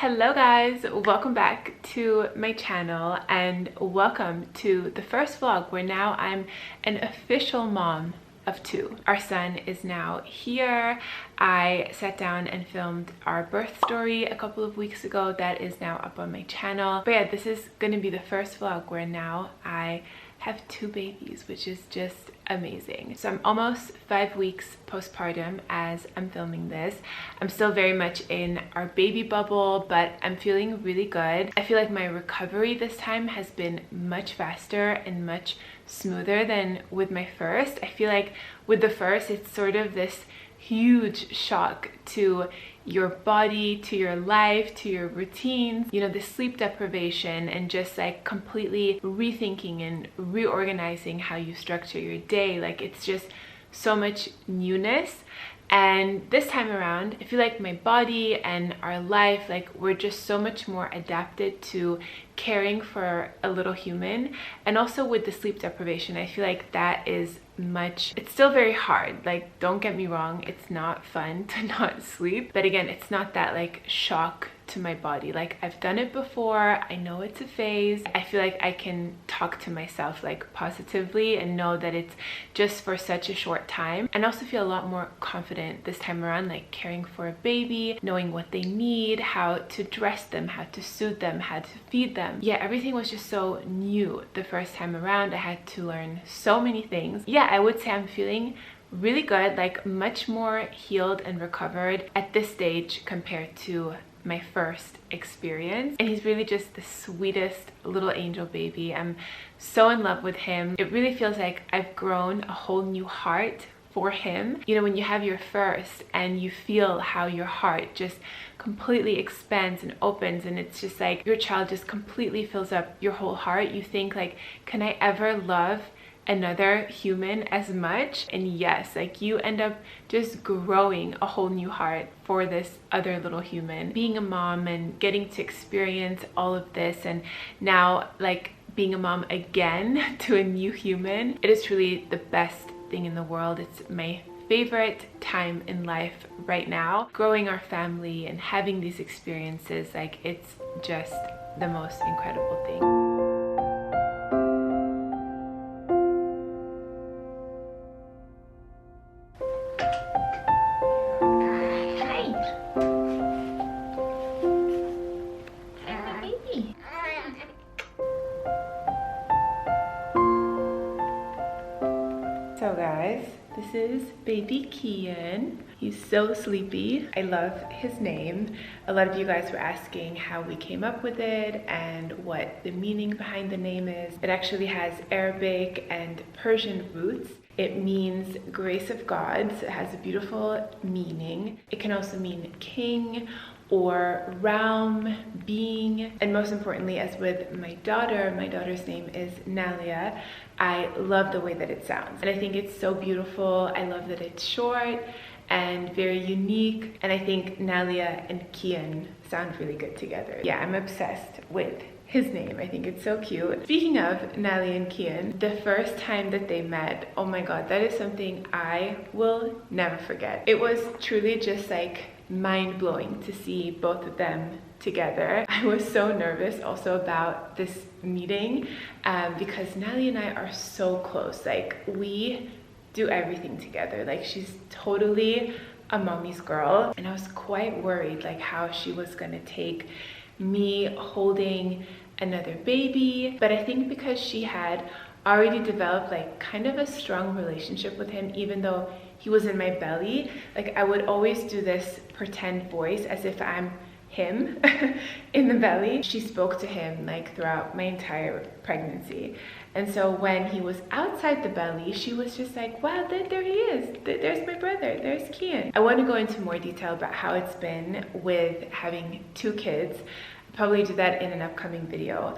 Hello guys, welcome back to my channel and welcome to the first vlog where now I'm an official mom of two. Our son is now here. I sat down and filmed our birth story a couple of weeks ago that is now up on my channel. But yeah, this is going to be the first vlog where now I have two babies, which is just amazing. So I'm almost 5 weeks postpartum as I'm filming this. I'm still very much in our baby bubble, but I'm feeling really good. I feel like my recovery this time has been much faster and much smoother than with my first. I feel like with the first, it's sort of this huge shock to your body, to your life, to your routines, you know, the sleep deprivation and just like completely rethinking and reorganizing how you structure your day. Like it's just so much newness. And this time around, I feel like my body and our life, like we're just so much more adapted to caring for a little human. And also with the sleep deprivation, I feel like that is it's still very hard. Like, don't get me wrong, it's not fun to not sleep. But again, it's not that like shock to my body. Like I've done it before. I know it's a phase. I feel like I can talk to myself like positively and know that it's just for such a short time. And also feel a lot more confident this time around, like caring for a baby, knowing what they need, how to dress them, how to soothe them, how to feed them. Yeah, everything was just so new the first time around. I had to learn so many things. Yeah, I would say I'm feeling really good, like much more healed and recovered at this stage compared to my first experience. And he's really just the sweetest little angel baby. I'm so in love with him. It really feels like I've grown a whole new heart for him. You know, when you have your first and you feel how your heart just completely expands and opens, and it's just like your child just completely fills up your whole heart. You think like, can I ever love another human as much? And yes, like you end up just growing a whole new heart for this other little human. Being a mom and getting to experience all of this, and now like being a mom again to a new human, it is truly the best thing in the world. It's my favorite time in life right now. Growing our family and having these experiences, like it's just the most incredible thing. So guys, this is baby Kian. He's so sleepy. I love his name. A lot of you guys were asking how we came up with it and what the meaning behind the name is. It actually has Arabic and Persian roots. It means grace of God, so it has a beautiful meaning. It can also mean king or realm, being. And most importantly, as with my daughter's name is Nalia. I love the way that it sounds. And I think it's so beautiful. I love that it's short and very unique. And I think Nalia and Kian sound really good together. Yeah, I'm obsessed with his name. I think it's so cute. Speaking of Nalia and Kian, the first time that they met, oh my God, that is something I will never forget. It was truly just like mind-blowing to see both of them together. I was so nervous also about this meeting because Nalia and I are so close. Like we do everything together. Like she's totally a mommy's girl, and I was quite worried like how she was gonna take me holding another baby. But I think because she had already developed like kind of a strong relationship with him, even though he was in my belly, like I would always do this pretend voice as if I'm him in the belly. She spoke to him like throughout my entire pregnancy. And so when he was outside the belly, she was just like, wow, there he is. There's my brother, there's Kian. I want to go into more detail about how it's been with having two kids. I'll probably do that in an upcoming video.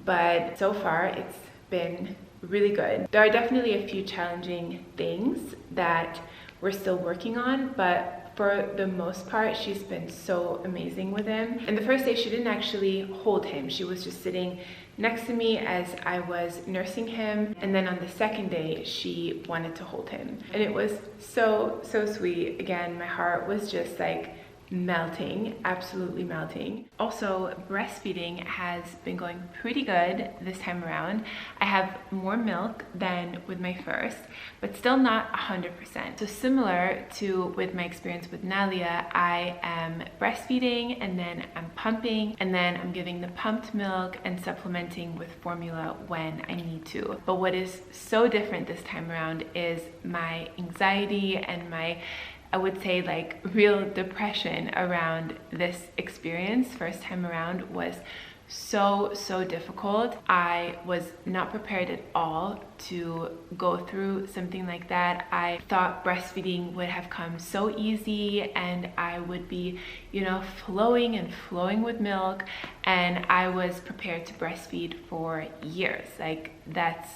But so far it's been really good. There are definitely a few challenging things that we're still working on, but for the most part, she's been so amazing with him. And the first day, she didn't actually hold him. She was just sitting next to me as I was nursing him. And then on the second day, she wanted to hold him. And it was so, so sweet. Again, my heart was just like melting, absolutely melting. Also, breastfeeding has been going pretty good this time around. I have more milk than with my first, but still not 100%. So similar to with my experience with Nalia, I am breastfeeding and then I'm pumping and then I'm giving the pumped milk and supplementing with formula when I need to. But what is so different this time around is my anxiety and my, I would say, like real depression around this experience first time around was so difficult. I was not prepared at all to go through something like that. I thought breastfeeding would have come so easy and I would be, you know, flowing with milk, and I was prepared to breastfeed for years. Like, that's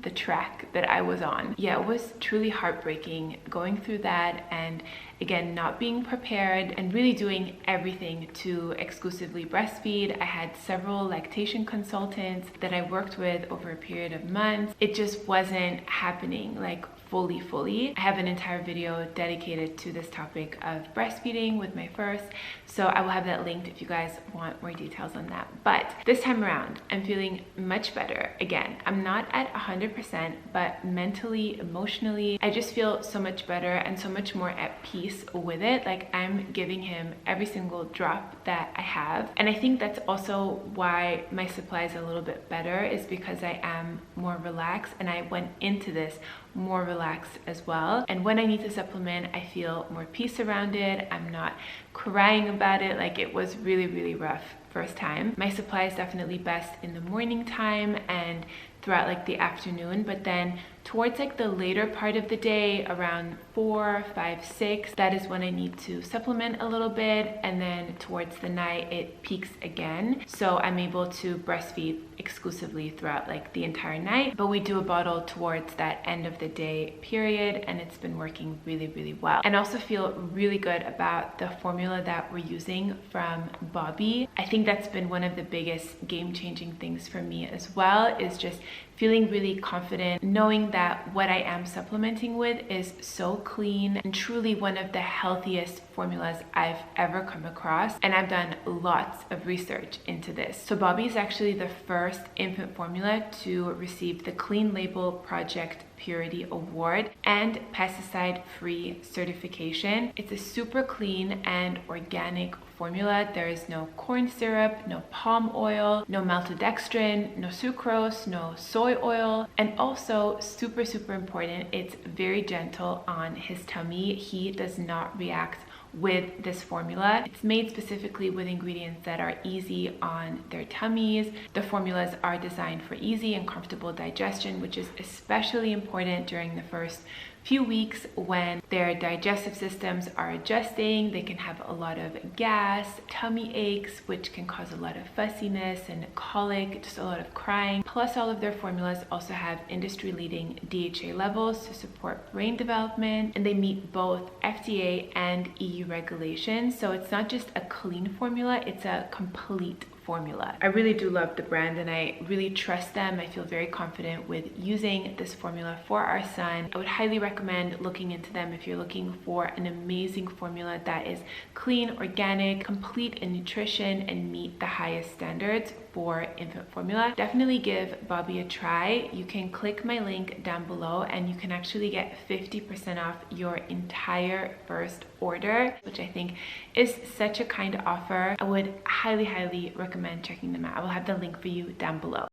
the track that I was on. Yeah, it was truly heartbreaking going through that, and again, not being prepared and really doing everything to exclusively breastfeed. I had several lactation consultants that I worked with over a period of months. It just wasn't happening like fully. I have an entire video dedicated to this topic of breastfeeding with my first, so I will have that linked if you guys want more details on that. But this time around, I'm feeling much better. Again, I'm not at 100%, but mentally, emotionally, I just feel so much better and so much more at peace with it. Like, I'm giving him every single drop that I have. And I think that's also why my supply is a little bit better, is because I am more relaxed and I went into this more relaxed as well. And when I need to supplement, I feel more peace around it. I'm not crying about it. Like, it was really rough first time. My supply is definitely best in the morning time and throughout like the afternoon, but then towards like the later part of the day, around 4, 5, 6, that is when I need to supplement a little bit, and then towards the night it peaks again. So I'm able to breastfeed exclusively throughout like the entire night, but we do a bottle towards that end of the day period, and it's been working really well. And also feel really good about the formula that we're using from Bobbie. I think that's been one of the biggest game-changing things for me as well, is just feeling really confident, knowing that what I am supplementing with is so clean and truly one of the healthiest formulas I've ever come across. And I've done lots of research into this. So Bobbie is actually the first infant formula to receive the Clean Label Project Purity Award and pesticide-free certification. It's a super clean and organic formula. There is no corn syrup, no palm oil, no maltodextrin, no sucrose, no soy oil, and also super important, it's very gentle on his tummy. He does not react with this formula. It's made specifically with ingredients that are easy on their tummies. The formulas are designed for easy and comfortable digestion, which is especially important during the first few weeks when their digestive systems are adjusting. They can have a lot of gas, tummy aches, which can cause a lot of fussiness and colic, just a lot of crying. Plus, all of their formulas also have industry-leading DHA levels to support brain development, and they meet both FDA and EU regulations. So it's not just a clean formula, it's a complete formula. I really do love the brand and I really trust them. I feel very confident with using this formula for our son. I would highly recommend looking into them if you're looking for an amazing formula that is clean, organic, complete in nutrition, and meet the highest standards for infant formula. Definitely give Bobbie a try. You can click my link down below and you can actually get 50% off your entire first order, which I think is such a kind offer. I would highly recommend checking them out. I will have the link for you down below.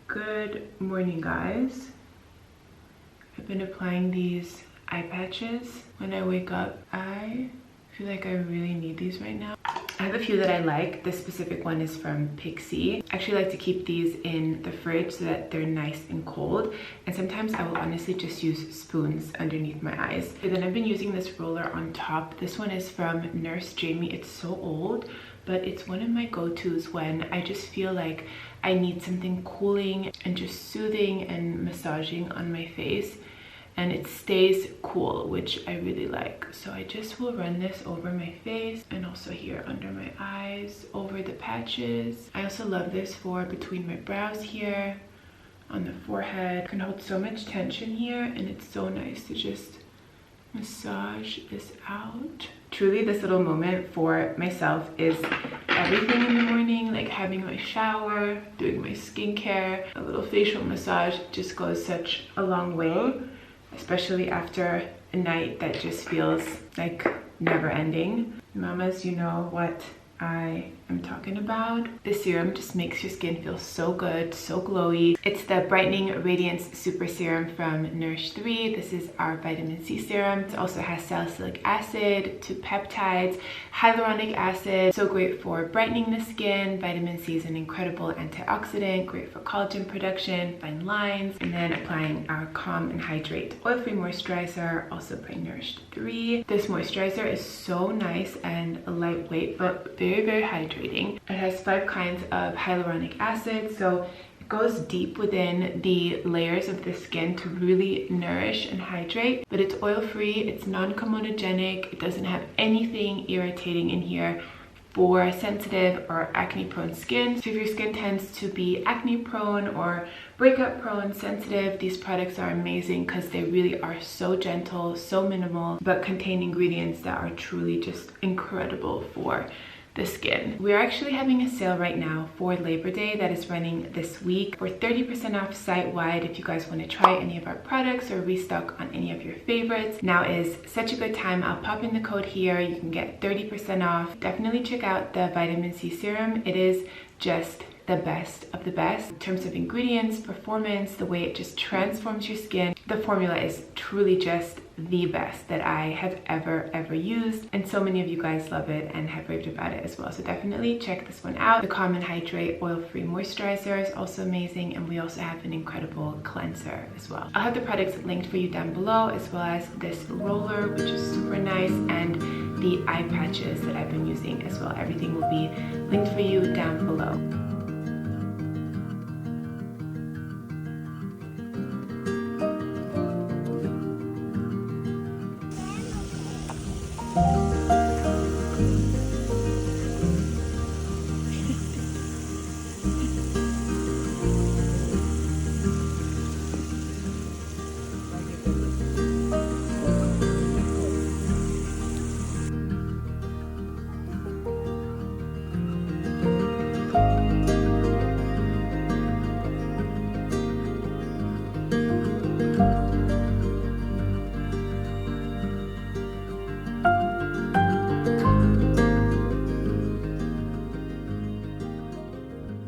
Good morning, guys. I've been applying these eye patches when I wake up. I feel like I really need these right now. I have a few that I like. This specific one is from Pixie. I actually like to keep these in the fridge so that they're nice and cold. And sometimes I will honestly just use spoons underneath my eyes. And then I've been using this roller on top. This one is from Nurse Jamie. It's so old, but it's one of my go-tos when I just feel like I need something cooling and just soothing and massaging on my face. And it stays cool, which I really like. So I just will run this over my face and also here under my eyes, over the patches. I also love this for between my brows here, on the forehead. It can hold so much tension here, and it's so nice to just massage this out. Truly, this little moment for myself is everything in the morning, like having my shower, doing my skincare. A little facial massage just goes such a long way, especially after a night that just feels like never ending. Mamas, you know what I am talking about. This serum just makes your skin feel so good, so glowy. It's the Brightening Radiance Super Serum from Nourish 3. This is our vitamin C serum. It also has salicylic acid, 2 peptides, hyaluronic acid. So great for brightening the skin. Vitamin C is an incredible antioxidant, great for collagen production, fine lines. And then applying our Calm and Hydrate oil-free moisturizer, also by Nourish 3. This moisturizer is so nice and lightweight, but very hydrating. It has 5 kinds of hyaluronic acid, so it goes deep within the layers of the skin to really nourish and hydrate. But it's oil-free, it's non-comedogenic, it doesn't have anything irritating in here for sensitive or acne-prone skin. So if your skin tends to be acne-prone or breakup-prone, sensitive, these products are amazing because they really are so gentle, so minimal, but contain ingredients that are truly just incredible for the skin. We're actually having a sale right now for Labor Day that is running this week for 30% off site-wide. If you guys want to try any of our products or restock on any of your favorites, now is such a good time. I'll pop in the code here. You can get 30% off. Definitely check out the vitamin C serum. It is just the best of the best in terms of ingredients, performance, the way it just transforms your skin. The formula is truly just the best that I have ever used, and so many of you guys love it and have raved about it as well. So definitely check this one out. The Calm and Hydrate oil-free moisturizer is also amazing, and we also have an incredible cleanser as well. I'll have the products linked for you down below, as well as this roller, which is super nice, and the eye patches that I've been using as well. Everything will be linked for you down below.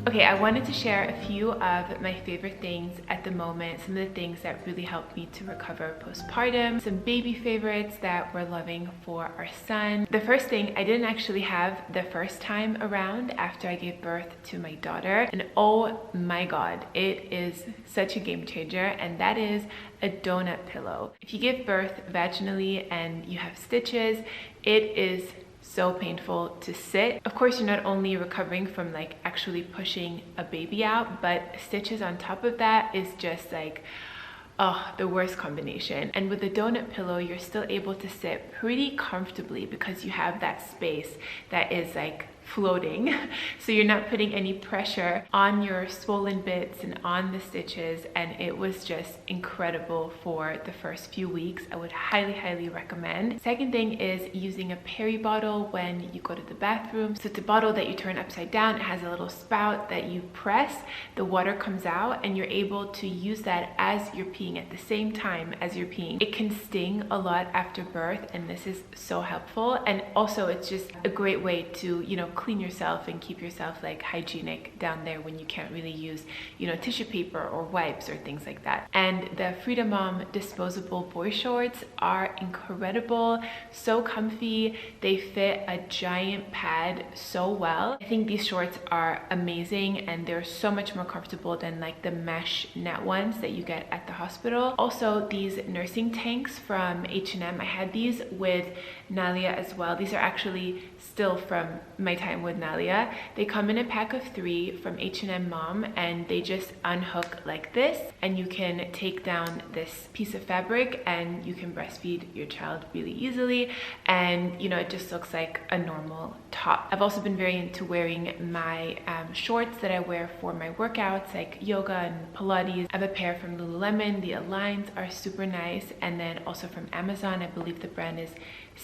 Okay, I wanted to share a few of my favorite things at the moment, some of the things that really helped me to recover postpartum, some baby favorites that we're loving for our son. The first thing I didn't actually have the first time around after I gave birth to my daughter, and oh my god, it is such a game changer, and that is a donut pillow. If you give birth vaginally and you have stitches, it is so painful to sit. Of course, you're not only recovering from like actually pushing a baby out, but stitches on top of that is just like, oh, the worst combination. And with the donut pillow, you're still able to sit pretty comfortably because you have that space that is like floating, so you're not putting any pressure on your swollen bits and on the stitches, and it was just incredible for the first few weeks. I would highly recommend. Second thing is using a peri bottle when you go to the bathroom. So it's a bottle that you turn upside down. It has a little spout that you press, the water comes out, and you're able to use that as you're peeing at the same time as you're peeing. It can sting a lot after birth, and this is so helpful. And also it's just a great way to, you know, clean yourself and keep yourself like hygienic down there when you can't really use, you know, tissue paper or wipes or things like that. And the Freedom Mom disposable boy shorts are incredible, so comfy. They fit a giant pad so well. I think these shorts are amazing, and they're so much more comfortable than like the mesh net ones that you get at the hospital. Also, these nursing tanks from H&M, I had these with Nalia as well. These are actually still from my time with Nalia. They come in a pack of 3 from H&M Mom, and they just unhook like this, and you can take down this piece of fabric and you can breastfeed your child really easily, and you know, it just looks like a normal top. top. I've also been very into wearing my shorts that I wear for my workouts like yoga and Pilates. I have a pair from Lululemon. The Aligns are super nice, and then also from Amazon, I believe the brand is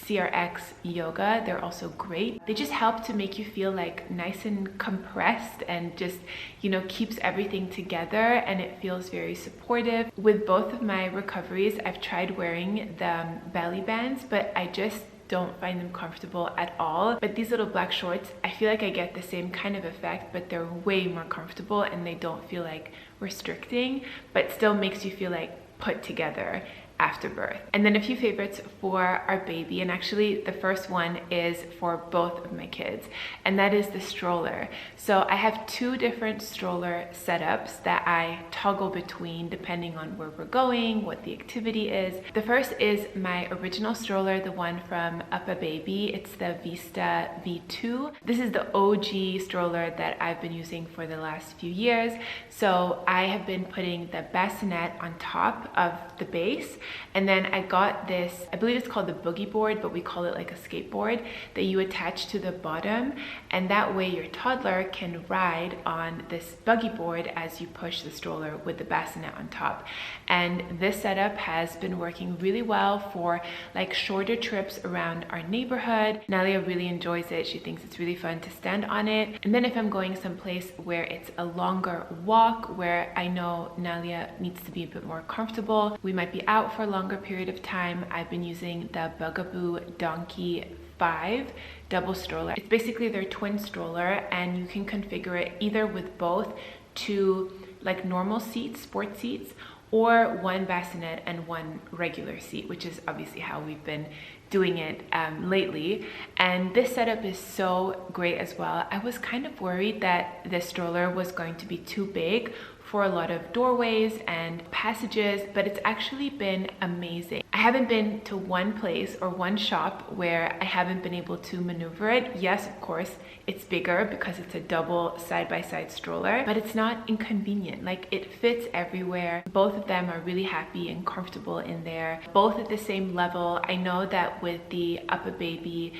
CRX Yoga. They're also great. They just help to make you feel like nice and compressed and just, you know, keeps everything together, and it feels very supportive. With both of my recoveries, I've tried wearing the belly bands, but I just don't find them comfortable at all. But these little black shorts, I feel like I get the same kind of effect, but they're way more comfortable and they don't feel like restricting, but still makes you feel like put together after birth. And then a few favorites for our baby, and actually the first one is for both of my kids, and that is the stroller. So I have two different stroller setups that I toggle between depending on where we're going, what the activity is. The first is my original stroller, the one from UpABaby. It's the Vista V2. This is the OG stroller that I've been using for the last few years. So I have been putting the bassinet on top of the base, and then I got this, I believe it's called the boogie board, but we call it like a skateboard, that you attach to the bottom, and that way your toddler can ride on this buggy board as you push the stroller with the bassinet on top. And this setup has been working really well for like shorter trips around our neighborhood. Nalia really enjoys it. She thinks it's really fun to stand on it. And then if I'm going someplace where it's a longer walk, where I know Nalia needs to be a bit more comfortable, we might be out for a longer period of time, I've been using the Bugaboo Donkey 5 double stroller. It's basically their twin stroller, and you can configure it either with both two like normal seats, sport seats, or one bassinet and one regular seat, which is obviously how we've been doing it lately. And this setup is so great as well. I was kind of worried that this stroller was going to be too big for a lot of doorways and passages, but it's actually been amazing. I haven't been to one place or one shop where I haven't been able to maneuver it. Yes, of course, it's bigger because it's a double side-by-side stroller, but it's not inconvenient. Like, it fits everywhere. Both of them are really happy and comfortable in there, both at the same level. I know that with the UpABaby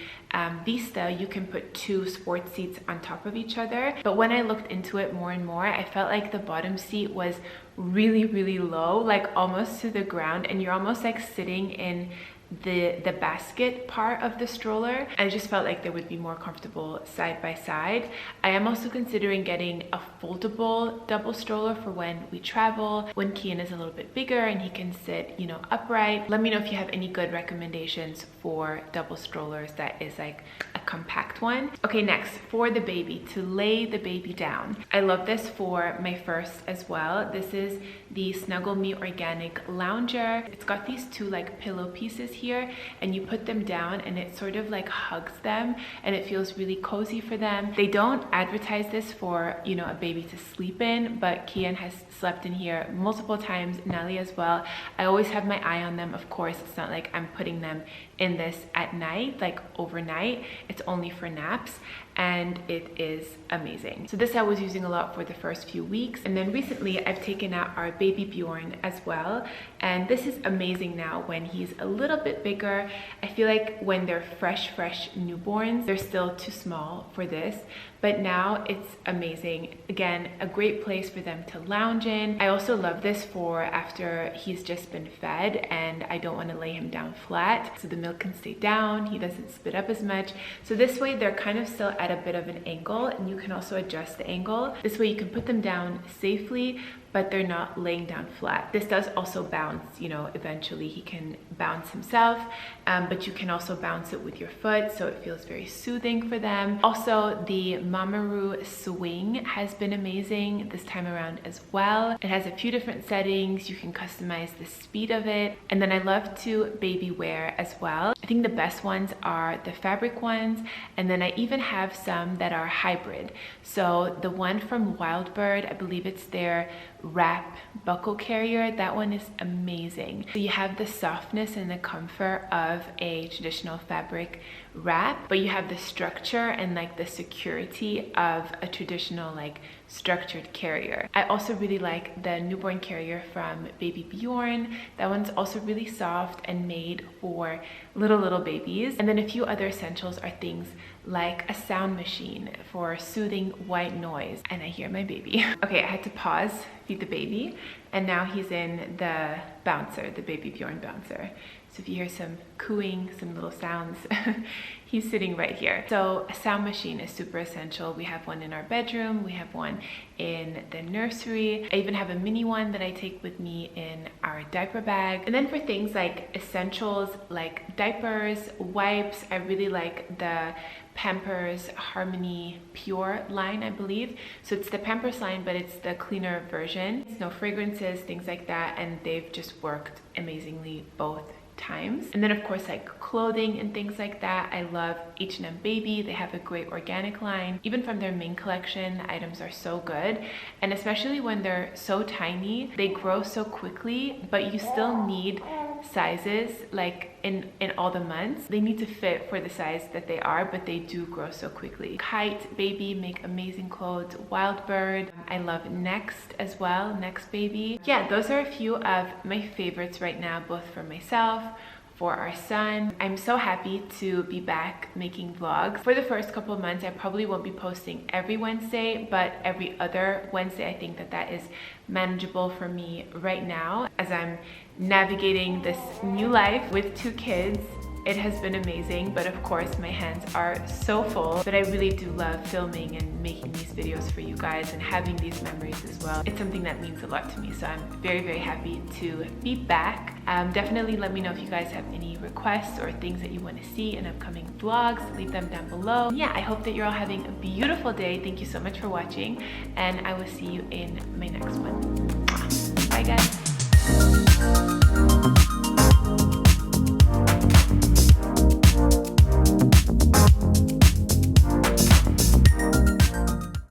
Vista, you can put two sport seats on top of each other, but when I looked into it more and more, I felt like the bottom seat was really low, like almost to the ground, and you're almost like sitting in the basket part of the stroller. I just felt like they would be more comfortable side by side. I am also considering getting a foldable double stroller for when we travel, when Kian is a little bit bigger and he can sit, you know, upright. Let me know if you have any good recommendations for double strollers that is like a compact one. Okay, next, for the baby, to lay the baby down. I love this for my first as well. This is the Snuggle Me Organic Lounger. It's got these two like pillow pieces here, and you put them down and it sort of like hugs them, and it feels really cozy for them. They don't advertise this for, you know, a baby to sleep in, but Kian has slept in here multiple times, Nelly as well. I always have my eye on them, of course. It's not like I'm putting them in this at night, like overnight. It's only for naps, and it is amazing. So this I was using a lot for the first few weeks, and then recently I've taken out our baby Bjorn as well, and this is amazing now when he's a little bit bigger. I feel like when they're fresh newborns, they're still too small for this, but now it's amazing. Again, a great place for them to lounge in. I also love this for after he's just been fed and I don't want to lay him down flat, so the milk can stay down, he doesn't spit up as much. So this way they're kind of still at a bit of an angle, and you can also adjust the angle. This way you can put them down safely, but they're not laying down flat. This does also bounce, you know, eventually he can bounce himself, but you can also bounce it with your foot, so it feels very soothing for them. Also, the Mamaroo Swing has been amazing this time around as well. It has a few different settings. You can customize the speed of it. And then I love to baby wear as well. I think the best ones are the fabric ones, and then I even have some that are hybrid. So the one from Wildbird, I believe it's their wrap buckle carrier, that one is amazing. So you have the softness and the comfort of a traditional fabric wrap, but you have the structure and like the security of a traditional like structured carrier. I also really like the newborn carrier from Baby Bjorn. That one's also really soft and made for little babies. And then a few other essentials are things like a sound machine for soothing white noise. And I hear my baby. Okay, I had to pause, feed the baby, and now he's in the bouncer, the Baby Bjorn bouncer. So if you hear some cooing, some little sounds, he's sitting right here. So a sound machine is super essential. We have one in our bedroom, we have one in the nursery. I even have a mini one that I take with me in our diaper bag. And then for things like essentials like diapers, wipes, I really like the Pampers Harmony Pure line, I believe. So it's the Pampers line, but it's the cleaner version. It's no fragrances, things like that, and they've just worked amazingly both times. And then of course like clothing and things like that, I love H&M Baby. They have a great organic line. Even from their main collection, the items are so good, and especially when they're so tiny, they grow so quickly, but you still need sizes like in all the months. They need to fit for the size that they are, but they do grow so quickly. Kite Baby make amazing clothes. Wild Bird, I love Next as well, Next Baby. Yeah, those are a few of my favorites right now, both for myself, for our son. I'm so happy to be back making vlogs. For the first couple of months, I probably won't be posting every Wednesday, but every other Wednesday. I think that is manageable for me right now as I'm navigating this new life with 2 kids. It has been amazing, but of course my hands are so full. But I really do love filming and making these videos for you guys and having these memories as well. It's something that means a lot to me, so I'm very happy to be back. Definitely let me know if you guys have any requests or things that you want to see in upcoming vlogs. Leave them down below. Yeah, I hope that you're all having a beautiful day. Thank you so much for watching, and I will see you in my next one. Bye guys.